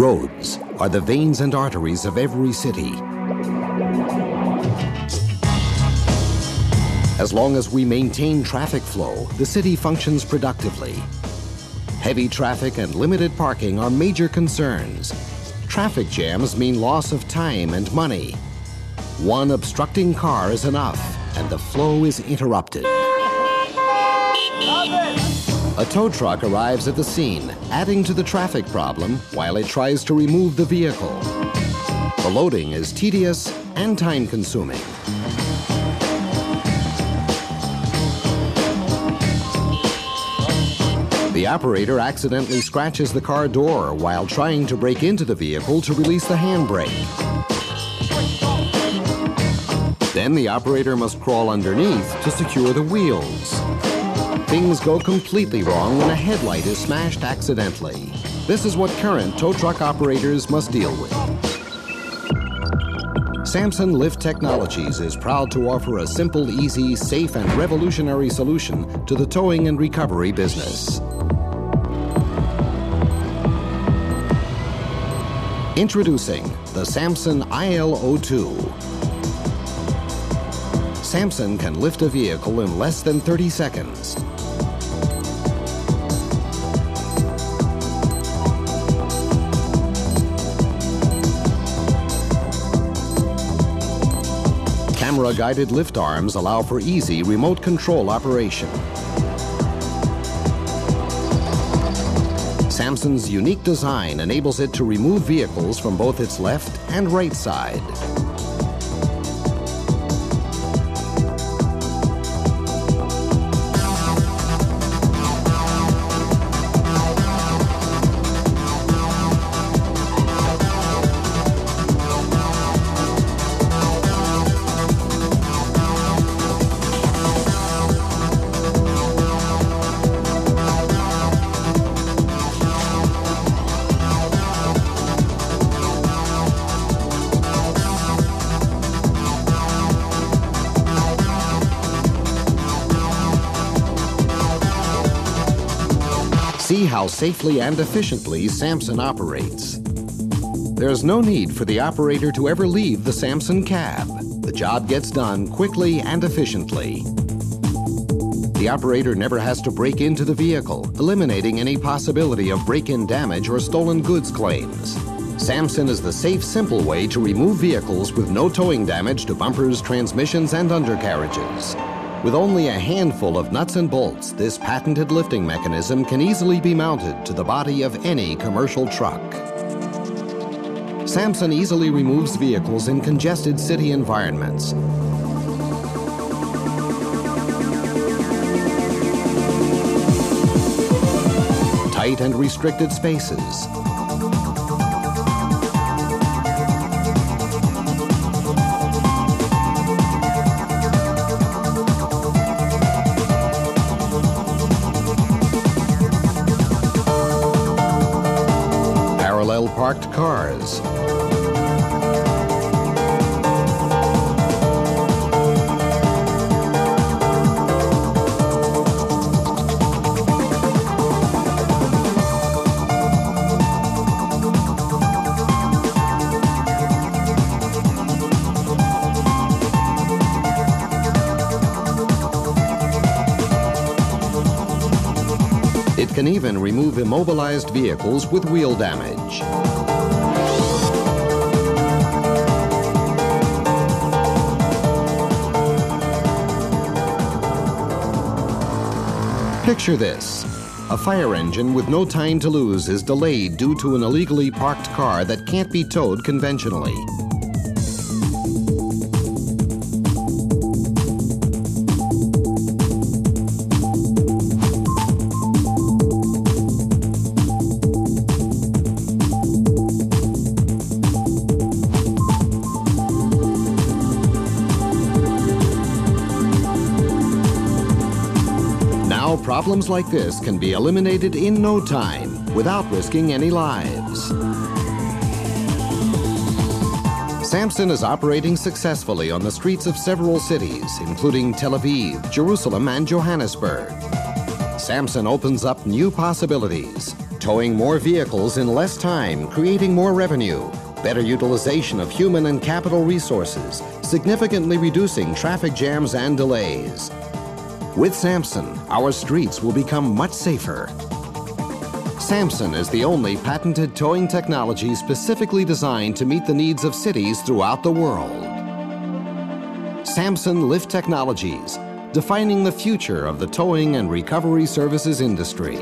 Roads are the veins and arteries of every city. As long as we maintain traffic flow, the city functions productively. Heavy traffic and limited parking are major concerns. Traffic jams mean loss of time and money. One obstructing car is enough, and the flow is interrupted. A tow truck arrives at the scene, adding to the traffic problem while it tries to remove the vehicle. The loading is tedious and time-consuming. The operator accidentally scratches the car door while trying to break into the vehicle to release the handbrake. Then the operator must crawl underneath to secure the wheels. Things go completely wrong when a headlight is smashed accidentally. This is what current tow truck operators must deal with. Samson Lift Technologies is proud to offer a simple, easy, safe, and revolutionary solution to the towing and recovery business. Introducing the Samson IL02. Samson can lift a vehicle in less than 30 seconds. Camera-guided lift arms allow for easy remote control operation. Samson's unique design enables it to remove vehicles from both its left and right side. See how safely and efficiently Samson operates. There's no need for the operator to ever leave the Samson cab. The job gets done quickly and efficiently. The operator never has to break into the vehicle, eliminating any possibility of break-in damage or stolen goods claims. Samson is the safe, simple way to remove vehicles with no towing damage to bumpers, transmissions, and undercarriages. With only a handful of nuts and bolts, this patented lifting mechanism can easily be mounted to the body of any commercial truck. Samson easily removes vehicles in congested city environments. Tight and restricted spaces. Parallel parked cars. It can even remove immobilized vehicles with wheel damage. Picture this. A fire engine with no time to lose is delayed due to an illegally parked car that can't be towed conventionally. Problems like this can be eliminated in no time without risking any lives. Samson is operating successfully on the streets of several cities, including Tel Aviv, Jerusalem, and Johannesburg. Samson opens up new possibilities, towing more vehicles in less time, creating more revenue, better utilization of human and capital resources, significantly reducing traffic jams and delays. With Samson, our streets will become much safer. Samson is the only patented towing technology specifically designed to meet the needs of cities throughout the world. Samson Lift Technologies, defining the future of the towing and recovery services industry.